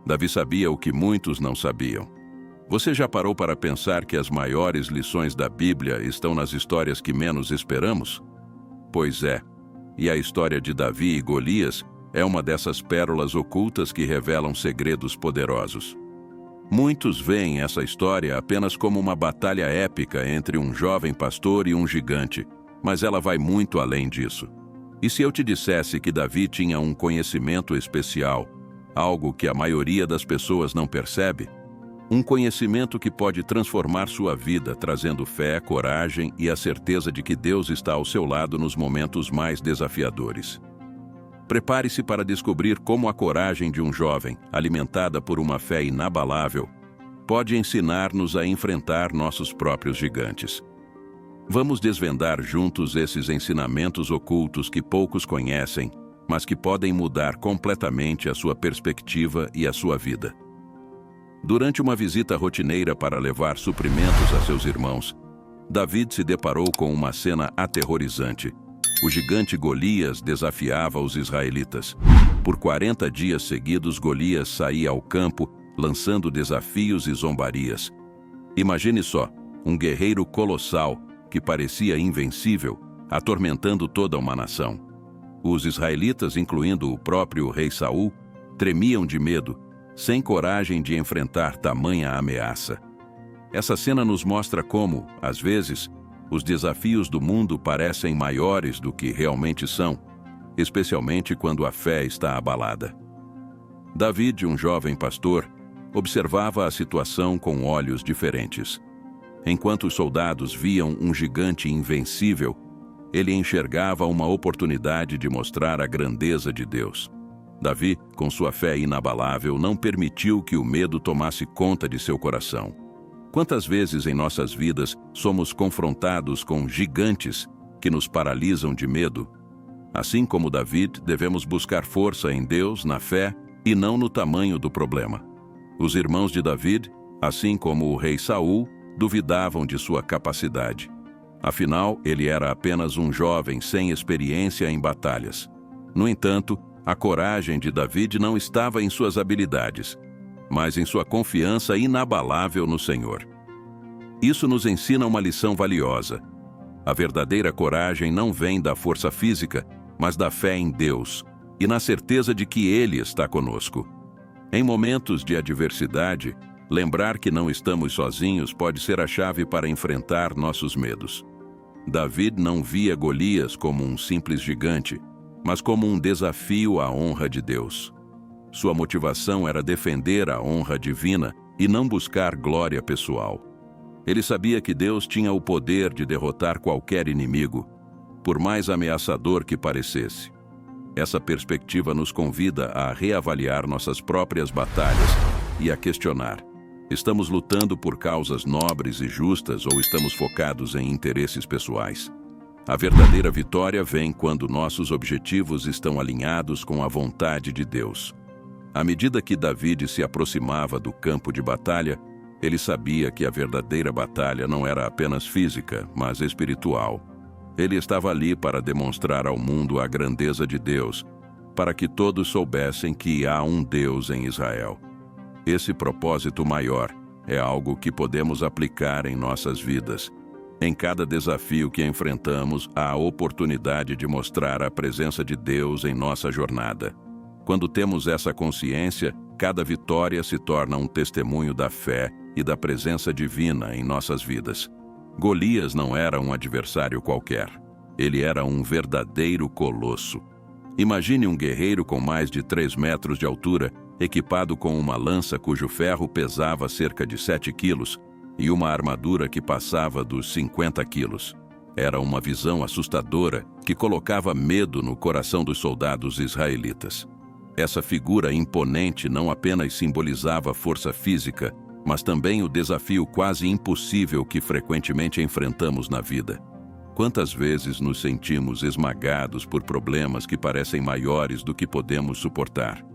Davi sabia o que muitos não sabiam. Você já parou para pensar que as maiores lições da Bíblia estão nas histórias que menos esperamos? Pois é, e a história de Davi e Golias é uma dessas pérolas ocultas que revelam segredos poderosos. Muitos veem essa história apenas como uma batalha épica entre um jovem pastor e um gigante, mas ela vai muito além disso. E se eu te dissesse que Davi tinha um conhecimento especial, algo que a maioria das pessoas não percebe? Um conhecimento que pode transformar sua vida, trazendo fé, coragem e a certeza de que Deus está ao seu lado nos momentos mais desafiadores. Prepare-se para descobrir como a coragem de um jovem, alimentada por uma fé inabalável, pode ensinar-nos a enfrentar nossos próprios gigantes. Vamos desvendar juntos esses ensinamentos ocultos que poucos conhecem, mas que podem mudar completamente a sua perspectiva e a sua vida. Durante uma visita rotineira para levar suprimentos a seus irmãos, Davi se deparou com uma cena aterrorizante. O gigante Golias desafiava os israelitas. Por 40 dias seguidos, Golias saía ao campo, lançando desafios e zombarias. Imagine só, um guerreiro colossal, que parecia invencível, atormentando toda uma nação. Os israelitas, incluindo o próprio rei Saul, tremiam de medo, sem coragem de enfrentar tamanha ameaça. Essa cena nos mostra como, às vezes, os desafios do mundo parecem maiores do que realmente são, especialmente quando a fé está abalada. Davi, um jovem pastor, observava a situação com olhos diferentes. Enquanto os soldados viam um gigante invencível, ele enxergava uma oportunidade de mostrar a grandeza de Deus. Davi, com sua fé inabalável, não permitiu que o medo tomasse conta de seu coração. Quantas vezes em nossas vidas somos confrontados com gigantes que nos paralisam de medo? Assim como Davi, devemos buscar força em Deus, na fé e não no tamanho do problema. Os irmãos de Davi, assim como o rei Saul, duvidavam de sua capacidade. Afinal, ele era apenas um jovem sem experiência em batalhas. No entanto, a coragem de Davi não estava em suas habilidades, mas em sua confiança inabalável no Senhor. Isso nos ensina uma lição valiosa. A verdadeira coragem não vem da força física, mas da fé em Deus e na certeza de que Ele está conosco. Em momentos de adversidade, lembrar que não estamos sozinhos pode ser a chave para enfrentar nossos medos. Davi não via Golias como um simples gigante, mas como um desafio à honra de Deus. Sua motivação era defender a honra divina e não buscar glória pessoal. Ele sabia que Deus tinha o poder de derrotar qualquer inimigo, por mais ameaçador que parecesse. Essa perspectiva nos convida a reavaliar nossas próprias batalhas e a questionar: estamos lutando por causas nobres e justas ou estamos focados em interesses pessoais? A verdadeira vitória vem quando nossos objetivos estão alinhados com a vontade de Deus. À medida que Davi se aproximava do campo de batalha, ele sabia que a verdadeira batalha não era apenas física, mas espiritual. Ele estava ali para demonstrar ao mundo a grandeza de Deus, para que todos soubessem que há um Deus em Israel. Esse propósito maior é algo que podemos aplicar em nossas vidas. Em cada desafio que enfrentamos, há a oportunidade de mostrar a presença de Deus em nossa jornada. Quando temos essa consciência, cada vitória se torna um testemunho da fé e da presença divina em nossas vidas. Golias não era um adversário qualquer. Ele era um verdadeiro colosso. Imagine um guerreiro com mais de 3 metros de altura, equipado com uma lança cujo ferro pesava cerca de 7 quilos, e uma armadura que passava dos 50 quilos. Era uma visão assustadora que colocava medo no coração dos soldados israelitas. Essa figura imponente não apenas simbolizava força física, mas também o desafio quase impossível que frequentemente enfrentamos na vida. Quantas vezes nos sentimos esmagados por problemas que parecem maiores do que podemos suportar?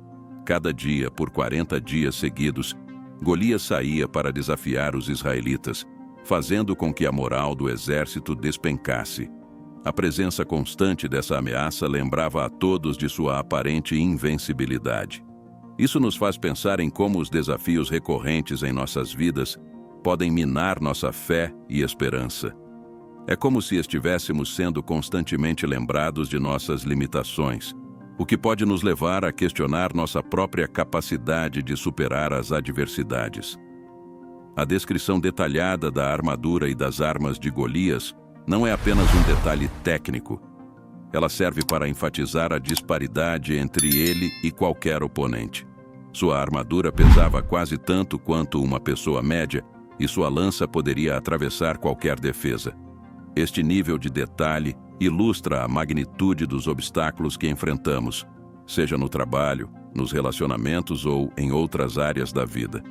Cada dia, por 40 dias seguidos, Golias saía para desafiar os israelitas, fazendo com que a moral do exército despencasse. A presença constante dessa ameaça lembrava a todos de sua aparente invencibilidade. Isso nos faz pensar em como os desafios recorrentes em nossas vidas podem minar nossa fé e esperança. É como se estivéssemos sendo constantemente lembrados de nossas limitações, o que pode nos levar a questionar nossa própria capacidade de superar as adversidades. A descrição detalhada da armadura e das armas de Golias não é apenas um detalhe técnico. Ela serve para enfatizar a disparidade entre ele e qualquer oponente. Sua armadura pesava quase tanto quanto uma pessoa média e sua lança poderia atravessar qualquer defesa. Este nível de detalhe ilustra a magnitude dos obstáculos que enfrentamos, seja no trabalho, nos relacionamentos ou em outras áreas da vida.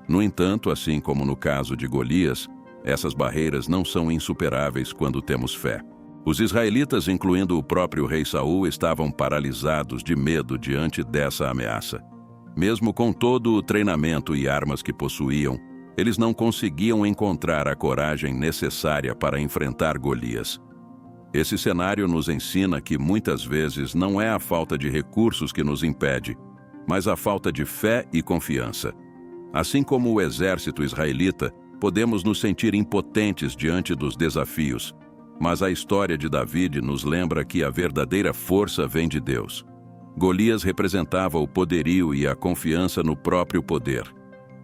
No entanto, assim como no caso de Golias, essas barreiras não são insuperáveis quando temos fé. Os israelitas, incluindo o próprio rei Saul, estavam paralisados de medo diante dessa ameaça. Mesmo com todo o treinamento e armas que possuíam, eles não conseguiam encontrar a coragem necessária para enfrentar Golias. Esse cenário nos ensina que muitas vezes não é a falta de recursos que nos impede, mas a falta de fé e confiança. Assim como o exército israelita, podemos nos sentir impotentes diante dos desafios, mas a história de Davi nos lembra que a verdadeira força vem de Deus. Golias representava o poderio e a confiança no próprio poder,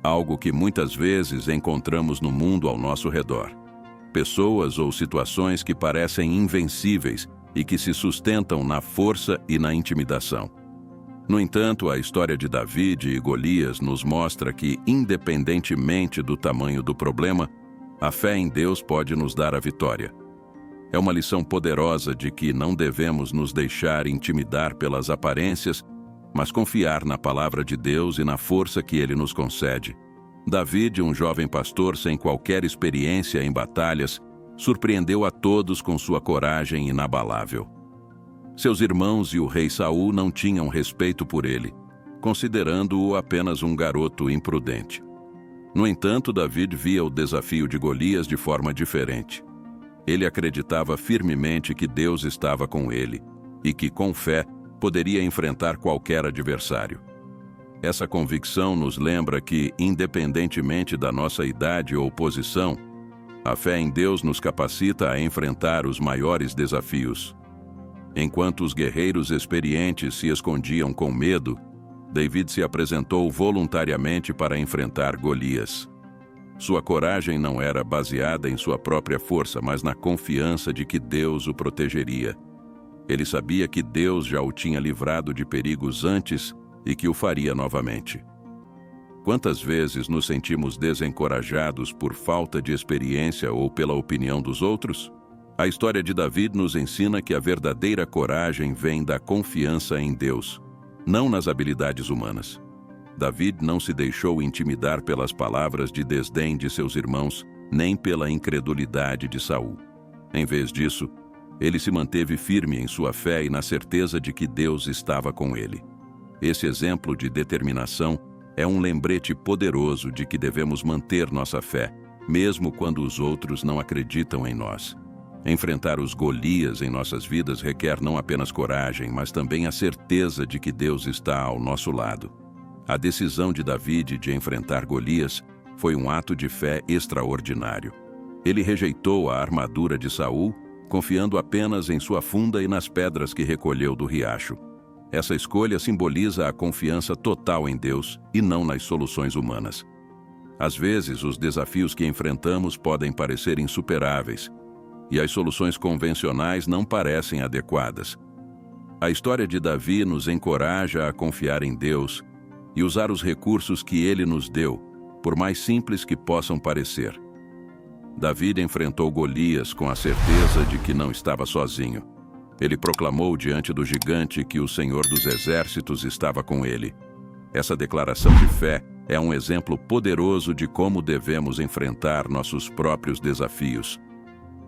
algo que muitas vezes encontramos no mundo ao nosso redor. Pessoas ou situações que parecem invencíveis e que se sustentam na força e na intimidação. No entanto, a história de Davi e Golias nos mostra que, independentemente do tamanho do problema, a fé em Deus pode nos dar a vitória. É uma lição poderosa de que não devemos nos deixar intimidar pelas aparências, mas confiar na palavra de Deus e na força que Ele nos concede. Davi, um jovem pastor sem qualquer experiência em batalhas, surpreendeu a todos com sua coragem inabalável. Seus irmãos e o rei Saul não tinham respeito por ele, considerando-o apenas um garoto imprudente. No entanto, Davi via o desafio de Golias de forma diferente. Ele acreditava firmemente que Deus estava com ele e que, com fé, poderia enfrentar qualquer adversário. Essa convicção nos lembra que, independentemente da nossa idade ou posição, a fé em Deus nos capacita a enfrentar os maiores desafios. Enquanto os guerreiros experientes se escondiam com medo, Davi se apresentou voluntariamente para enfrentar Golias. Sua coragem não era baseada em sua própria força, mas na confiança de que Deus o protegeria. Ele sabia que Deus já o tinha livrado de perigos antes e que o faria novamente. Quantas vezes nos sentimos desencorajados por falta de experiência ou pela opinião dos outros? A história de Davi nos ensina que a verdadeira coragem vem da confiança em Deus, não nas habilidades humanas. Davi não se deixou intimidar pelas palavras de desdém de seus irmãos, nem pela incredulidade de Saul. Em vez disso, ele se manteve firme em sua fé e na certeza de que Deus estava com ele. Esse exemplo de determinação é um lembrete poderoso de que devemos manter nossa fé, mesmo quando os outros não acreditam em nós. Enfrentar os Golias em nossas vidas requer não apenas coragem, mas também a certeza de que Deus está ao nosso lado. A decisão de Davi de enfrentar Golias foi um ato de fé extraordinário. Ele rejeitou a armadura de Saul, confiando apenas em sua funda e nas pedras que recolheu do riacho. Essa escolha simboliza a confiança total em Deus e não nas soluções humanas. Às vezes, os desafios que enfrentamos podem parecer insuperáveis, e as soluções convencionais não parecem adequadas. A história de Davi nos encoraja a confiar em Deus e usar os recursos que Ele nos deu, por mais simples que possam parecer. Davi enfrentou Golias com a certeza de que não estava sozinho. Ele proclamou diante do gigante que o Senhor dos Exércitos estava com ele. Essa declaração de fé é um exemplo poderoso de como devemos enfrentar nossos próprios desafios.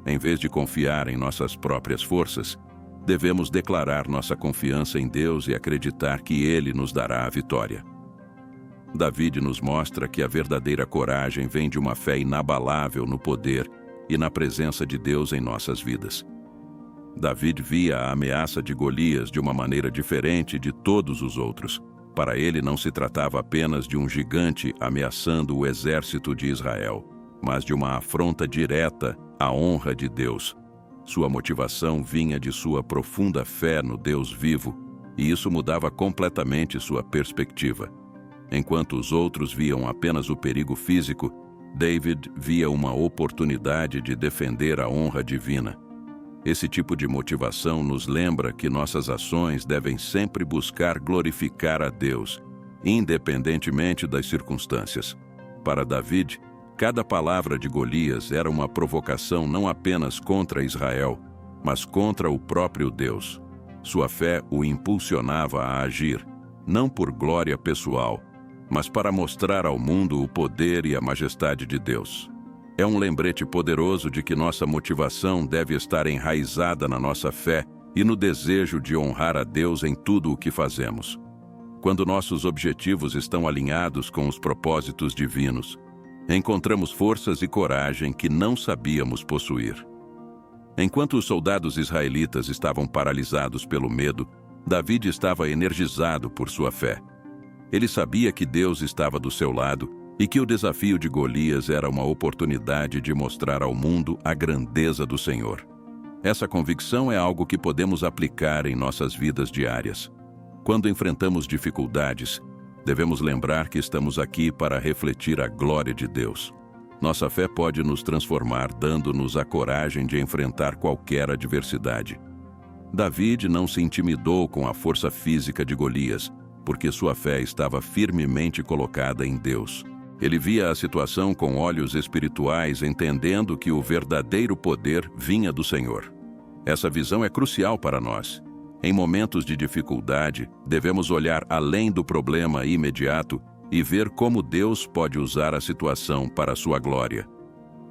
Em vez de confiar em nossas próprias forças, devemos declarar nossa confiança em Deus e acreditar que Ele nos dará a vitória. Davi nos mostra que a verdadeira coragem vem de uma fé inabalável no poder e na presença de Deus em nossas vidas. Davi via a ameaça de Golias de uma maneira diferente de todos os outros. Para ele não se tratava apenas de um gigante ameaçando o exército de Israel, mas de uma afronta direta à honra de Deus. Sua motivação vinha de sua profunda fé no Deus vivo, e isso mudava completamente sua perspectiva. Enquanto os outros viam apenas o perigo físico, David via uma oportunidade de defender a honra divina. Esse tipo de motivação nos lembra que nossas ações devem sempre buscar glorificar a Deus, independentemente das circunstâncias. Para David, cada palavra de Golias era uma provocação não apenas contra Israel, mas contra o próprio Deus. Sua fé o impulsionava a agir, não por glória pessoal, mas para mostrar ao mundo o poder e a majestade de Deus. É um lembrete poderoso de que nossa motivação deve estar enraizada na nossa fé e no desejo de honrar a Deus em tudo o que fazemos. Quando nossos objetivos estão alinhados com os propósitos divinos, encontramos forças e coragem que não sabíamos possuir. Enquanto os soldados israelitas estavam paralisados pelo medo, David estava energizado por sua fé. Ele sabia que Deus estava do seu lado e que o desafio de Golias era uma oportunidade de mostrar ao mundo a grandeza do Senhor. Essa convicção é algo que podemos aplicar em nossas vidas diárias. Quando enfrentamos dificuldades, devemos lembrar que estamos aqui para refletir a glória de Deus. Nossa fé pode nos transformar, dando-nos a coragem de enfrentar qualquer adversidade. David não se intimidou com a força física de Golias, porque sua fé estava firmemente colocada em Deus. Ele via a situação com olhos espirituais, entendendo que o verdadeiro poder vinha do Senhor. Essa visão é crucial para nós. Em momentos de dificuldade, devemos olhar além do problema imediato e ver como Deus pode usar a situação para a sua glória.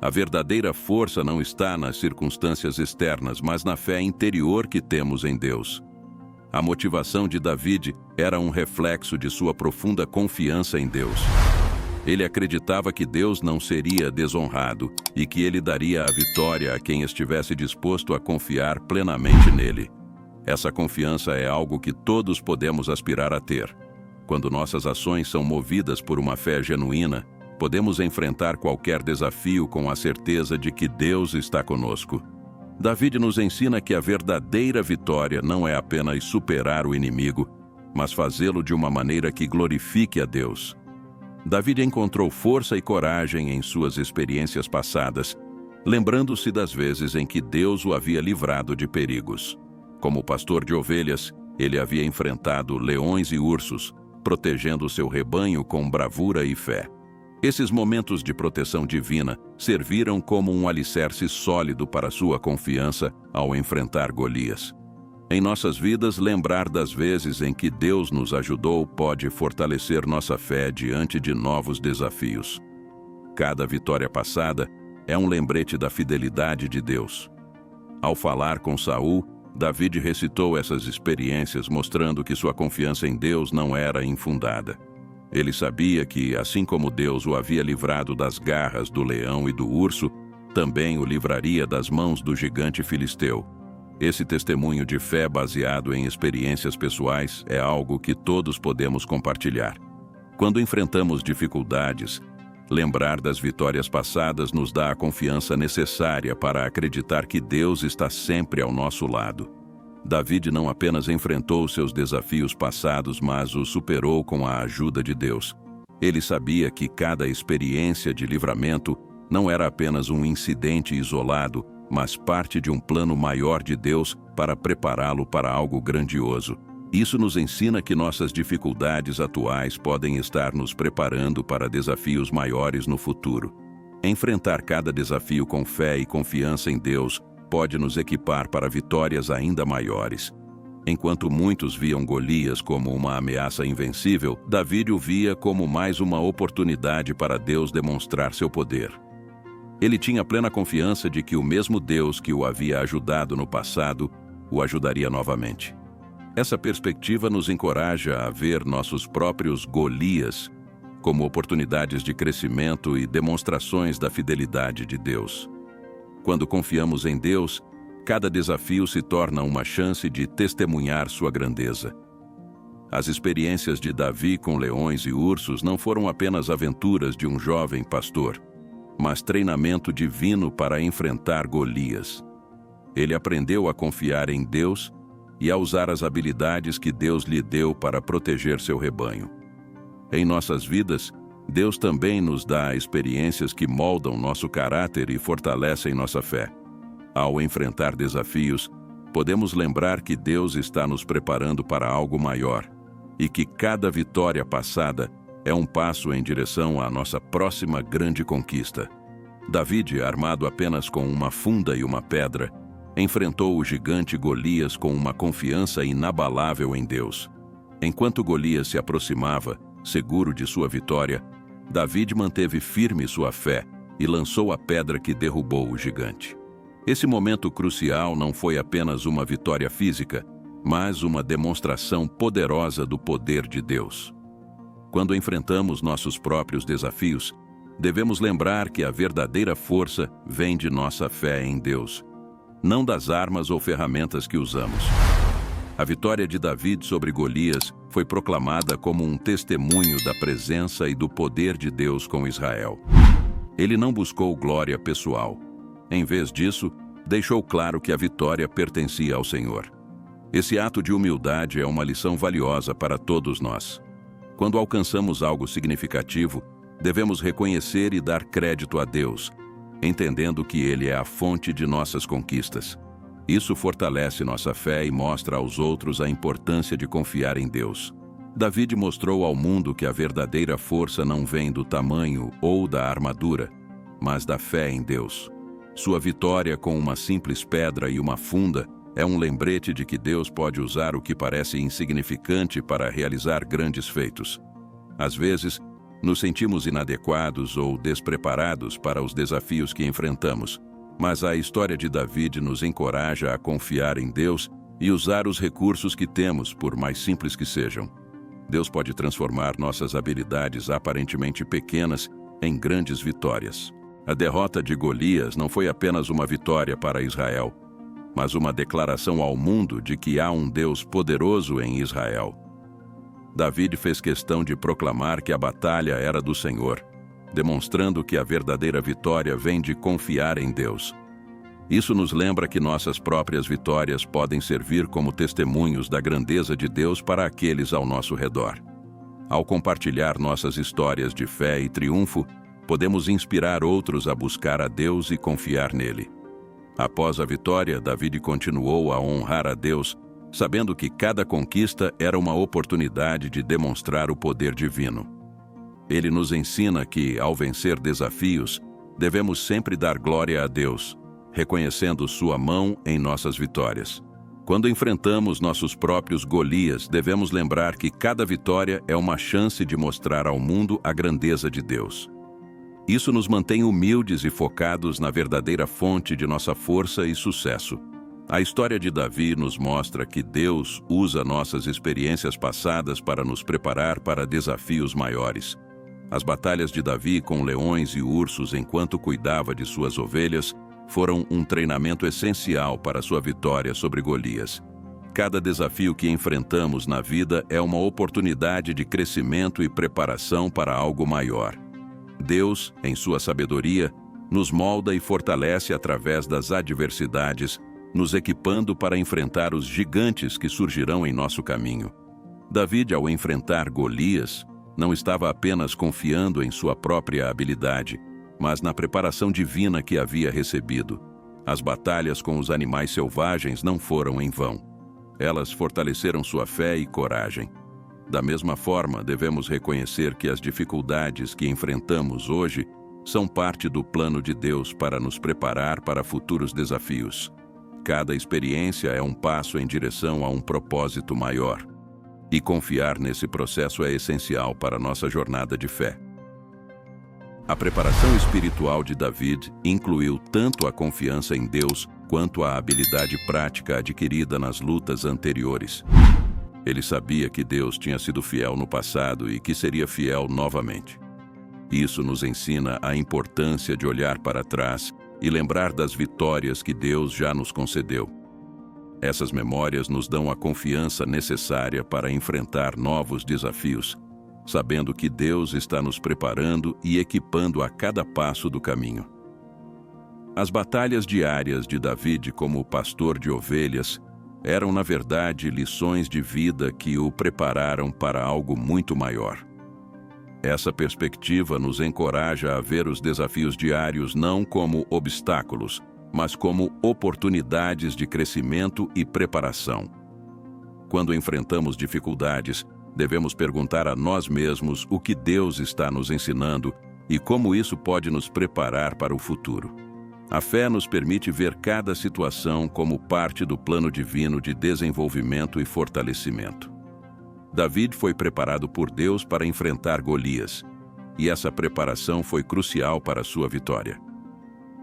A verdadeira força não está nas circunstâncias externas, mas na fé interior que temos em Deus. A motivação de David era um reflexo de sua profunda confiança em Deus. Ele acreditava que Deus não seria desonrado e que ele daria a vitória a quem estivesse disposto a confiar plenamente nele. Essa confiança é algo que todos podemos aspirar a ter. Quando nossas ações são movidas por uma fé genuína, podemos enfrentar qualquer desafio com a certeza de que Deus está conosco. David nos ensina que a verdadeira vitória não é apenas superar o inimigo, mas fazê-lo de uma maneira que glorifique a Deus. David encontrou força e coragem em suas experiências passadas, lembrando-se das vezes em que Deus o havia livrado de perigos. Como pastor de ovelhas, ele havia enfrentado leões e ursos, protegendo seu rebanho com bravura e fé. Esses momentos de proteção divina serviram como um alicerce sólido para sua confiança ao enfrentar Golias. Em nossas vidas, lembrar das vezes em que Deus nos ajudou pode fortalecer nossa fé diante de novos desafios. Cada vitória passada é um lembrete da fidelidade de Deus. Ao falar com Saul, David recitou essas experiências, mostrando que sua confiança em Deus não era infundada. Ele sabia que, assim como Deus o havia livrado das garras do leão e do urso, também o livraria das mãos do gigante filisteu. Esse testemunho de fé baseado em experiências pessoais é algo que todos podemos compartilhar. Quando enfrentamos dificuldades, lembrar das vitórias passadas nos dá a confiança necessária para acreditar que Deus está sempre ao nosso lado. David não apenas enfrentou seus desafios passados, mas os superou com a ajuda de Deus. Ele sabia que cada experiência de livramento não era apenas um incidente isolado, mas parte de um plano maior de Deus para prepará-lo para algo grandioso. Isso nos ensina que nossas dificuldades atuais podem estar nos preparando para desafios maiores no futuro. Enfrentar cada desafio com fé e confiança em Deus pode nos equipar para vitórias ainda maiores. Enquanto muitos viam Golias como uma ameaça invencível, David o via como mais uma oportunidade para Deus demonstrar seu poder. Ele tinha plena confiança de que o mesmo Deus que o havia ajudado no passado o ajudaria novamente. Essa perspectiva nos encoraja a ver nossos próprios Golias como oportunidades de crescimento e demonstrações da fidelidade de Deus. Quando confiamos em Deus, cada desafio se torna uma chance de testemunhar sua grandeza. As experiências de Davi com leões e ursos não foram apenas aventuras de um jovem pastor, mas treinamento divino para enfrentar Golias. Ele aprendeu a confiar em Deus e a usar as habilidades que Deus lhe deu para proteger seu rebanho. Em nossas vidas, Deus também nos dá experiências que moldam nosso caráter e fortalecem nossa fé. Ao enfrentar desafios, podemos lembrar que Deus está nos preparando para algo maior e que cada vitória passada é um passo em direção à nossa próxima grande conquista. Davi, armado apenas com uma funda e uma pedra, enfrentou o gigante Golias com uma confiança inabalável em Deus. Enquanto Golias se aproximava, seguro de sua vitória, Davi manteve firme sua fé e lançou a pedra que derrubou o gigante. Esse momento crucial não foi apenas uma vitória física, mas uma demonstração poderosa do poder de Deus. Quando enfrentamos nossos próprios desafios, devemos lembrar que a verdadeira força vem de nossa fé em Deus, não das armas ou ferramentas que usamos. A vitória de Davi sobre Golias foi proclamada como um testemunho da presença e do poder de Deus com Israel. Ele não buscou glória pessoal. Em vez disso, deixou claro que a vitória pertencia ao Senhor. Esse ato de humildade é uma lição valiosa para todos nós. Quando alcançamos algo significativo, devemos reconhecer e dar crédito a Deus, entendendo que Ele é a fonte de nossas conquistas. Isso fortalece nossa fé e mostra aos outros a importância de confiar em Deus. Davi mostrou ao mundo que a verdadeira força não vem do tamanho ou da armadura, mas da fé em Deus. Sua vitória com uma simples pedra e uma funda é um lembrete de que Deus pode usar o que parece insignificante para realizar grandes feitos. Às vezes, nos sentimos inadequados ou despreparados para os desafios que enfrentamos, mas a história de Davi nos encoraja a confiar em Deus e usar os recursos que temos, por mais simples que sejam. Deus pode transformar nossas habilidades aparentemente pequenas em grandes vitórias. A derrota de Golias não foi apenas uma vitória para Israel, mas uma declaração ao mundo de que há um Deus poderoso em Israel. Davi fez questão de proclamar que a batalha era do Senhor, demonstrando que a verdadeira vitória vem de confiar em Deus. Isso nos lembra que nossas próprias vitórias podem servir como testemunhos da grandeza de Deus para aqueles ao nosso redor. Ao compartilhar nossas histórias de fé e triunfo, podemos inspirar outros a buscar a Deus e confiar nele. Após a vitória, Davi continuou a honrar a Deus, sabendo que cada conquista era uma oportunidade de demonstrar o poder divino. Ele nos ensina que, ao vencer desafios, devemos sempre dar glória a Deus, reconhecendo sua mão em nossas vitórias. Quando enfrentamos nossos próprios Golias, devemos lembrar que cada vitória é uma chance de mostrar ao mundo a grandeza de Deus. Isso nos mantém humildes e focados na verdadeira fonte de nossa força e sucesso. A história de Davi nos mostra que Deus usa nossas experiências passadas para nos preparar para desafios maiores. As batalhas de Davi com leões e ursos enquanto cuidava de suas ovelhas foram um treinamento essencial para sua vitória sobre Golias. Cada desafio que enfrentamos na vida é uma oportunidade de crescimento e preparação para algo maior. Deus, em sua sabedoria, nos molda e fortalece através das adversidades, nos equipando para enfrentar os gigantes que surgirão em nosso caminho. Davi, ao enfrentar Golias, não estava apenas confiando em sua própria habilidade, mas na preparação divina que havia recebido. As batalhas com os animais selvagens não foram em vão. Elas fortaleceram sua fé e coragem. Da mesma forma, devemos reconhecer que as dificuldades que enfrentamos hoje são parte do plano de Deus para nos preparar para futuros desafios. Cada experiência é um passo em direção a um propósito maior. E confiar nesse processo é essencial para nossa jornada de fé. A preparação espiritual de Davi incluiu tanto a confiança em Deus quanto a habilidade prática adquirida nas lutas anteriores. Ele sabia que Deus tinha sido fiel no passado e que seria fiel novamente. Isso nos ensina a importância de olhar para trás e lembrar das vitórias que Deus já nos concedeu. Essas memórias nos dão a confiança necessária para enfrentar novos desafios, sabendo que Deus está nos preparando e equipando a cada passo do caminho. As batalhas diárias de David como pastor de ovelhas eram, na verdade, lições de vida que o prepararam para algo muito maior. Essa perspectiva nos encoraja a ver os desafios diários não como obstáculos, mas como oportunidades de crescimento e preparação. Quando enfrentamos dificuldades, devemos perguntar a nós mesmos o que Deus está nos ensinando e como isso pode nos preparar para o futuro. A fé nos permite ver cada situação como parte do plano divino de desenvolvimento e fortalecimento. David foi preparado por Deus para enfrentar Golias, e essa preparação foi crucial para a sua vitória.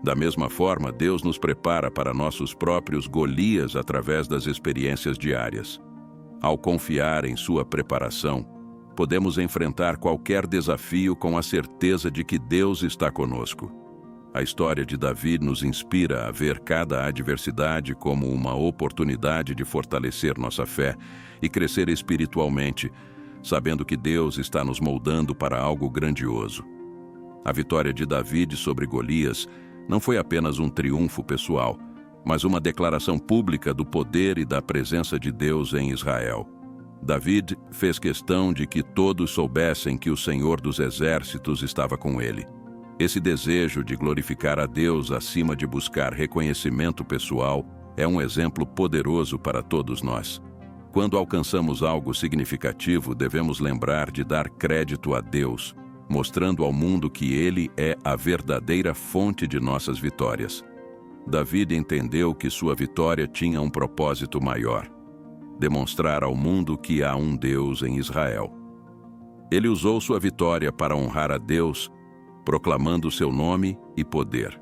Da mesma forma, Deus nos prepara para nossos próprios Golias através das experiências diárias. Ao confiar em sua preparação, podemos enfrentar qualquer desafio com a certeza de que Deus está conosco. A história de Davi nos inspira a ver cada adversidade como uma oportunidade de fortalecer nossa fé e crescer espiritualmente, sabendo que Deus está nos moldando para algo grandioso. A vitória de Davi sobre Golias não foi apenas um triunfo pessoal, mas uma declaração pública do poder e da presença de Deus em Israel. David fez questão de que todos soubessem que o Senhor dos Exércitos estava com ele. Esse desejo de glorificar a Deus acima de buscar reconhecimento pessoal é um exemplo poderoso para todos nós. Quando alcançamos algo significativo, devemos lembrar de dar crédito a Deus, mostrando ao mundo que Ele é a verdadeira fonte de nossas vitórias. David entendeu que sua vitória tinha um propósito maior: demonstrar ao mundo que há um Deus em Israel. Ele usou sua vitória para honrar a Deus, proclamando seu nome e poder.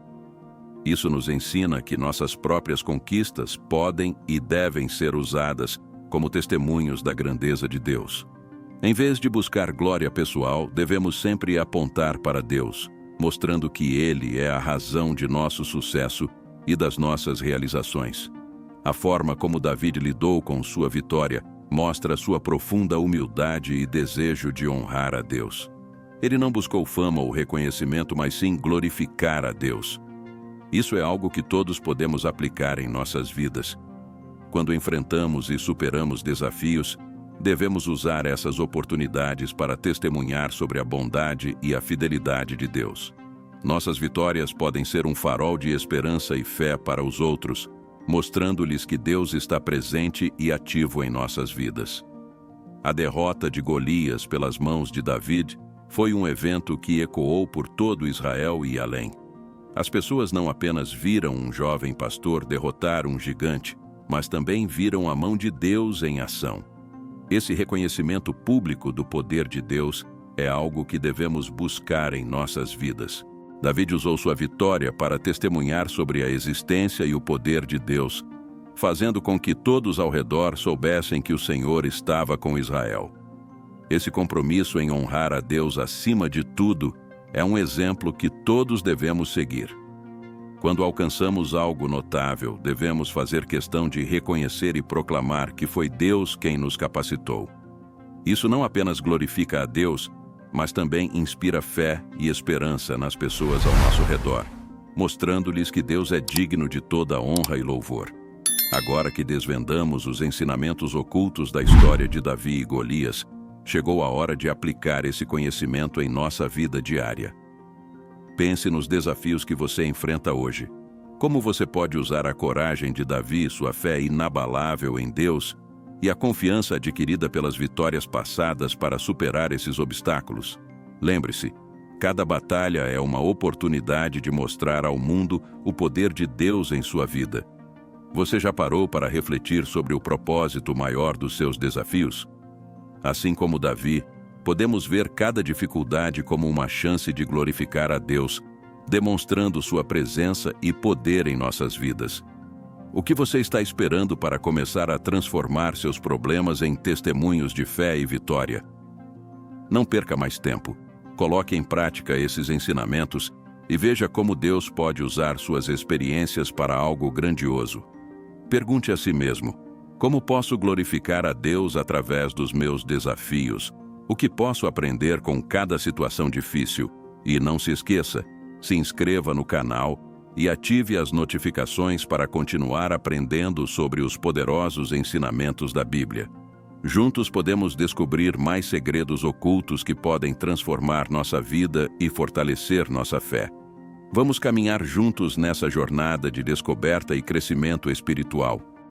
Isso nos ensina que nossas próprias conquistas podem e devem ser usadas como testemunhos da grandeza de Deus. Em vez de buscar glória pessoal, devemos sempre apontar para Deus, mostrando que Ele é a razão de nosso sucesso e das nossas realizações. A forma como David lidou com sua vitória mostra sua profunda humildade e desejo de honrar a Deus. Ele não buscou fama ou reconhecimento, mas sim glorificar a Deus. Isso é algo que todos podemos aplicar em nossas vidas. Quando enfrentamos e superamos desafios, devemos usar essas oportunidades para testemunhar sobre a bondade e a fidelidade de Deus. Nossas vitórias podem ser um farol de esperança e fé para os outros, mostrando-lhes que Deus está presente e ativo em nossas vidas. A derrota de Golias pelas mãos de David foi um evento que ecoou por todo Israel e além. As pessoas não apenas viram um jovem pastor derrotar um gigante, mas também viram a mão de Deus em ação. Esse reconhecimento público do poder de Deus é algo que devemos buscar em nossas vidas. David usou sua vitória para testemunhar sobre a existência e o poder de Deus, fazendo com que todos ao redor soubessem que o Senhor estava com Israel. Esse compromisso em honrar a Deus acima de tudo é um exemplo que todos devemos seguir. Quando alcançamos algo notável, devemos fazer questão de reconhecer e proclamar que foi Deus quem nos capacitou. Isso não apenas glorifica a Deus, mas também inspira fé e esperança nas pessoas ao nosso redor, mostrando-lhes que Deus é digno de toda honra e louvor. Agora que desvendamos os ensinamentos ocultos da história de Davi e Golias, chegou a hora de aplicar esse conhecimento em nossa vida diária. Pense nos desafios que você enfrenta hoje. Como você pode usar a coragem de Davi, sua fé inabalável em Deus e a confiança adquirida pelas vitórias passadas para superar esses obstáculos? Lembre-se, cada batalha é uma oportunidade de mostrar ao mundo o poder de Deus em sua vida. Você já parou para refletir sobre o propósito maior dos seus desafios? Assim como Davi, podemos ver cada dificuldade como uma chance de glorificar a Deus, demonstrando sua presença e poder em nossas vidas. O que você está esperando para começar a transformar seus problemas em testemunhos de fé e vitória? Não perca mais tempo. Coloque em prática esses ensinamentos e veja como Deus pode usar suas experiências para algo grandioso. Pergunte a si mesmo: como posso glorificar a Deus através dos meus desafios? O que posso aprender com cada situação difícil? E não se esqueça, se inscreva no canal e ative as notificações para continuar aprendendo sobre os poderosos ensinamentos da Bíblia. Juntos podemos descobrir mais segredos ocultos que podem transformar nossa vida e fortalecer nossa fé. Vamos caminhar juntos nessa jornada de descoberta e crescimento espiritual.